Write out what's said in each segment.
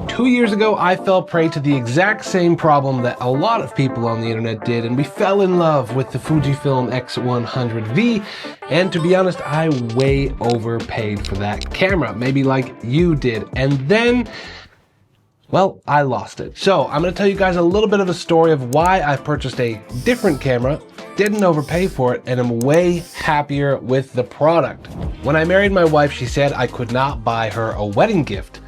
2 years ago, I fell prey to the exact same problem that a lot of people on the internet did, and we fell in love with the Fujifilm X100V. And to be honest, I way overpaid for that camera, maybe like you did. And then, well, I lost it. So I'm gonna tell you guys a little bit of a story of why I purchased a different camera, didn't overpay for it, and I'm way happier with the product. When I married my wife, she said I could not buy her a wedding gift.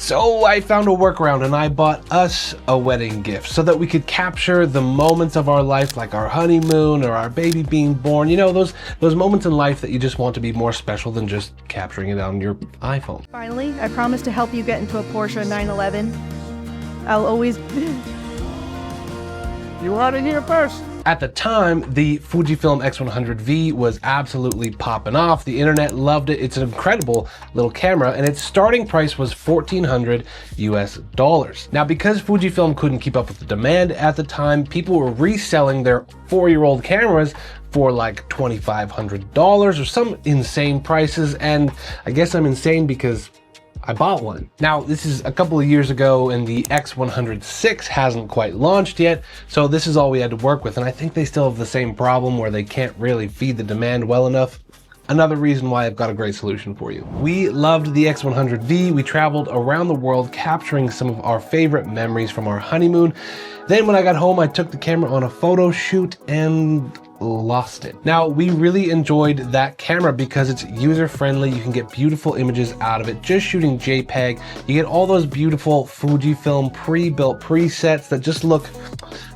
So I found a workaround and I bought us a wedding gift so that we could capture the moments of our life, like our honeymoon or our baby being born. You know, those moments in life that you just want to be more special than just capturing it on your iPhone. Finally, I promise to help you get into a Porsche 911. I'll always... You heard it here first. At the time, the Fujifilm X100V was absolutely popping off. The internet loved it. It's an incredible little camera, and its starting price was $1,400 US. Now, because Fujifilm couldn't keep up with the demand at the time, people were reselling their 4-year-old cameras for like $2,500 or some insane prices, and I guess I'm insane because I bought one. Now, this is a couple of years ago and the X106 hasn't quite launched yet, so this is all we had to work with, and I think they still have the same problem where they can't really feed the demand well enough. Another reason why I've got a great solution for you. We loved the X100V. We traveled around the world capturing some of our favorite memories from our honeymoon. Then when I got home, I took the camera on a photo shoot and lost it. Now, we really enjoyed that camera because it's user-friendly. You can get beautiful images out of it just shooting JPEG. You get all those beautiful Fujifilm pre-built presets that just look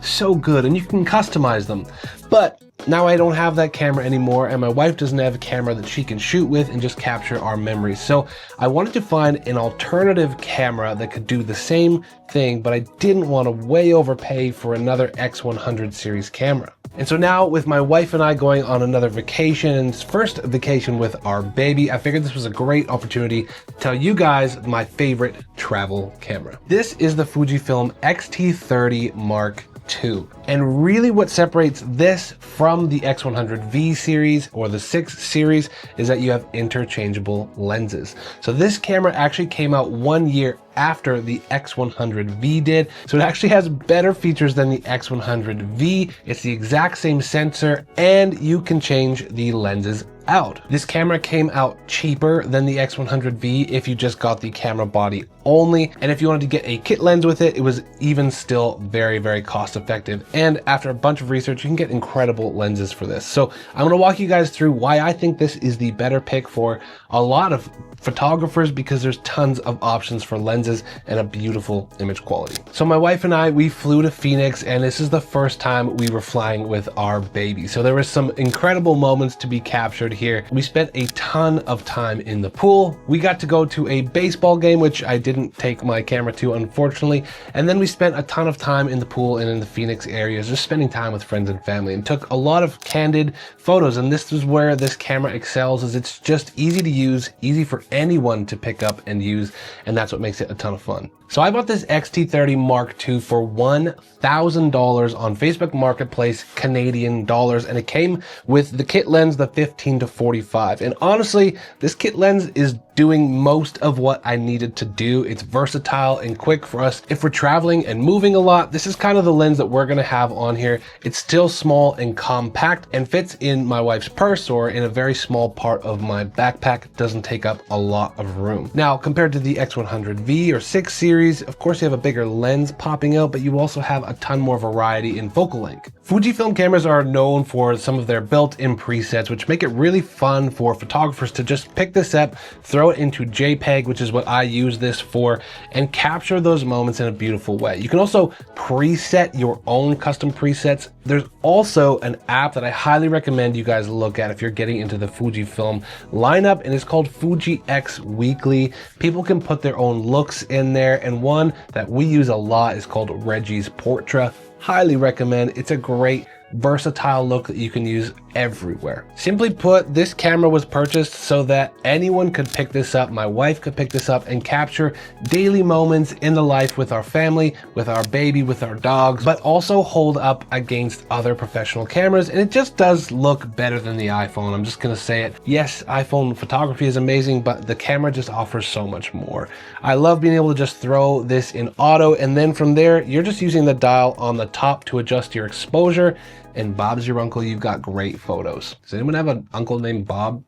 so good, and you can customize them. But now I don't have that camera anymore, and my wife doesn't have a camera that she can shoot with and just capture our memories. So I wanted to find an alternative camera that could do the same thing, but I didn't want to way overpay for another X100 series camera. And so now, with my wife and I going on another vacation, first vacation with our baby, I figured this was a great opportunity to tell you guys my favorite travel camera. This is the Fujifilm XT30 Mark II. And really what separates this from the X100V series or the 6 series is that you have interchangeable lenses. So this camera actually came out 1 year after the X100V did. So it actually has better features than the X100V. It's the exact same sensor, and you can change the lenses out. This camera came out cheaper than the X100V if you just got the camera body only. And if you wanted to get a kit lens with it, it was even still very, very cost effective. And after a bunch of research, you can get incredible lenses for this. So I'm gonna walk you guys through why I think this is the better pick for a lot of photographers, because there's tons of options for lenses and a beautiful image quality. So my wife and I, we flew to Phoenix, and this is the first time we were flying with our baby. So there was some incredible moments to be captured here. We spent a ton of time in the pool. We got to go to a baseball game, which I didn't take my camera to, unfortunately. And then we spent a ton of time in the pool and in the Phoenix areas, just spending time with friends and family, and took a lot of candid photos. And this is where this camera excels, is it's just easy to use, easy for anyone to pick up and use, and that's what makes it a ton of fun. So I bought this XT30 Mark II for $1,000 on Facebook Marketplace, Canadian dollars, and it came with the kit lens, the 15-45. And honestly, this kit lens is doing most of what I needed to do. It's versatile and quick for us if we're traveling and moving a lot. This is kind of the lens that we're gonna have on here. It's still small and compact and fits in my wife's purse or in a very small part of my backpack. Doesn't take up a lot of room. Now, compared to the X100V or 6 series, of course you have a bigger lens popping out, but you also have a ton more variety in focal length. Fujifilm cameras are known for some of their built-in presets, which make it really fun for photographers to just pick this up, throw it into JPEG, which is what I use this for, and capture those moments in a beautiful way. You can also preset your own custom presets. There's also an app that I highly recommend you guys look at if you're getting into the Fujifilm lineup, and it's called Fuji X Weekly. People can put their own looks in there, and one that we use a lot is called Reggie's Portrait. Highly recommend. It's a great versatile look that you can use everywhere. Simply put, this camera was purchased so that anyone could pick this up, my wife could pick this up and capture daily moments in the life with our family, with our baby, with our dogs, but also hold up against other professional cameras. And it just does look better than the iPhone. I'm just gonna say it. Yes, iPhone photography is amazing, but the camera just offers so much more. I love being able to just throw this in auto, and then from there, you're just using the dial on the top to adjust your exposure, and Bob's your uncle. You've got great photos. Does anyone have an uncle named Bob?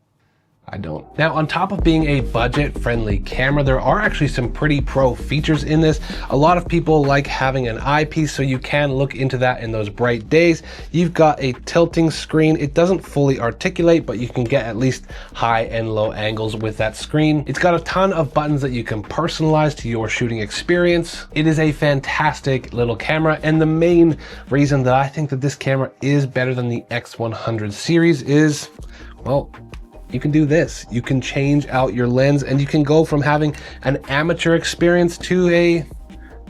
I don't. Now, on top of being a budget-friendly camera, there are actually some pretty pro features in this. A lot of people like having an eyepiece, so you can look into that in those bright days. You've got a tilting screen. It doesn't fully articulate, but you can get at least high and low angles with that screen. It's got a ton of buttons that you can personalize to your shooting experience. It is a fantastic little camera, and the main reason that I think that this camera is better than the X100 series is, well, you can do this. You can change out your lens, and you can go from having an amateur experience to a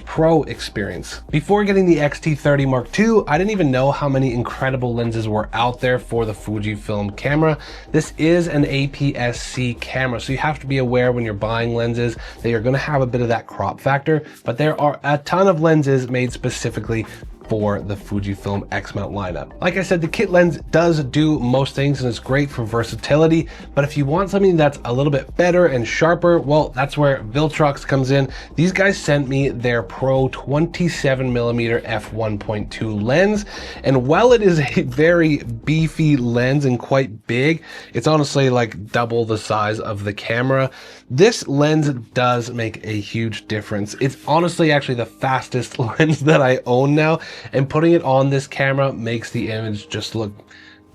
pro experience. Before getting the X-T30 Mark II, I didn't even know how many incredible lenses were out there for the Fujifilm camera. This is an APS-C camera, so you have to be aware when you're buying lenses that you're gonna have a bit of that crop factor, but there are a ton of lenses made specifically for the Fujifilm X-mount lineup. Like I said, the kit lens does do most things and it's great for versatility, but if you want something that's a little bit better and sharper, well, that's where Viltrox comes in. These guys sent me their Pro 27mm f1.2 lens, and while it is a very beefy lens and quite big, it's honestly like double the size of the camera. This lens does make a huge difference. It's honestly actually the fastest lens that I own now, and putting it on this camera makes the image just look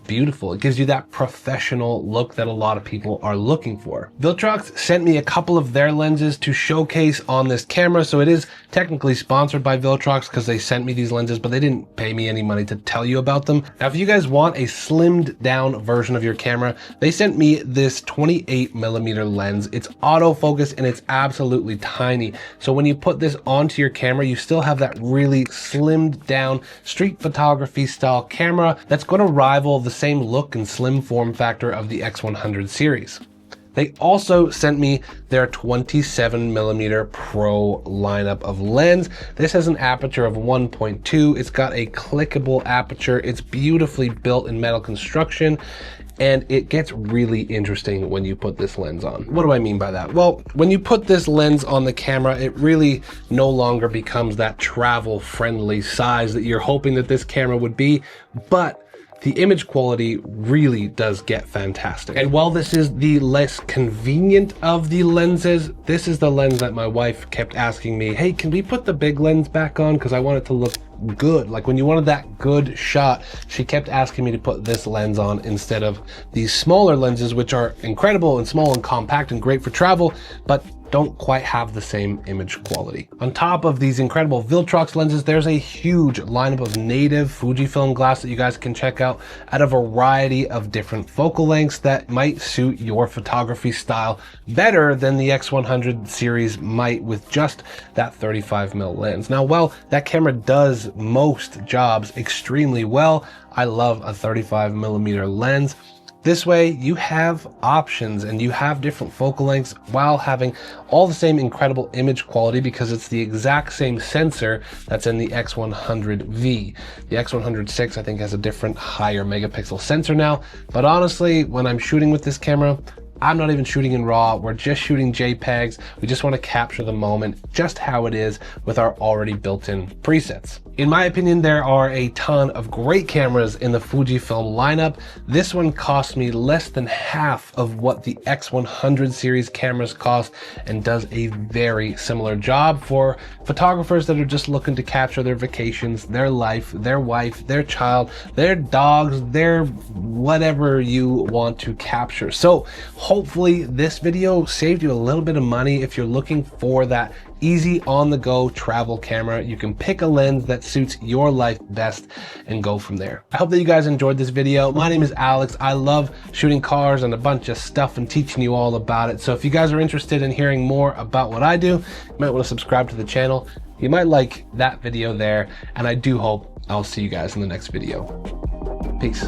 beautiful. It gives you that professional look that a lot of people are looking for. Viltrox sent me a couple of their lenses to showcase on this camera, so it is technically sponsored by Viltrox because they sent me these lenses, but they didn't pay me any money to tell you about them. Now, if you guys want a slimmed down version of your camera, they sent me this 28mm lens. It's autofocus and it's absolutely tiny. So when you put this onto your camera, you still have that really slimmed down street photography style camera that's going to rival the same look and slim form factor of the X100 series. They also sent me their 27mm Pro lineup of lens. This has an aperture of 1.2. It's got a clickable aperture. It's beautifully built in metal construction, and it gets really interesting when you put this lens on. What do I mean by that? Well, when you put this lens on the camera, it really no longer becomes that travel-friendly size that you're hoping that this camera would be, but the image quality really does get fantastic. And while this is the less convenient of the lenses, this is the lens that my wife kept asking me, hey, can we put the big lens back on? Because I want it to look good. Like when you wanted that good shot, she kept asking me to put this lens on instead of these smaller lenses, which are incredible and small and compact and great for travel, but don't quite have the same image quality. On top of these incredible Viltrox lenses, there's a huge lineup of native Fujifilm glass that you guys can check out at a variety of different focal lengths that might suit your photography style better than the X100 series might with just that 35mm lens. Now, while that camera does most jobs extremely well, I love a 35mm lens. This way you have options and you have different focal lengths while having all the same incredible image quality because it's the exact same sensor that's in the X100V. The X106 I think has a different higher megapixel sensor now, but honestly, when I'm shooting with this camera, I'm not even shooting in RAW, we're just shooting JPEGs. We just want to capture the moment just how it is with our already built-in presets. In my opinion, there are a ton of great cameras in the Fujifilm lineup. This one cost me less than half of what the X100 series cameras cost and does a very similar job for photographers that are just looking to capture their vacations, their life, their wife, their child, their dogs, their whatever you want to capture. So hopefully this video saved you a little bit of money if you're looking for that easy on-the-go travel camera. You can pick a lens that suits your life best and go from there. I hope that you guys enjoyed this video. My name is Alex. I love shooting cars and a bunch of stuff and teaching you all about it. So if you guys are interested in hearing more about what I do, you might want to subscribe to the channel. You might like that video there, and I do hope I'll see you guys in the next video. Peace.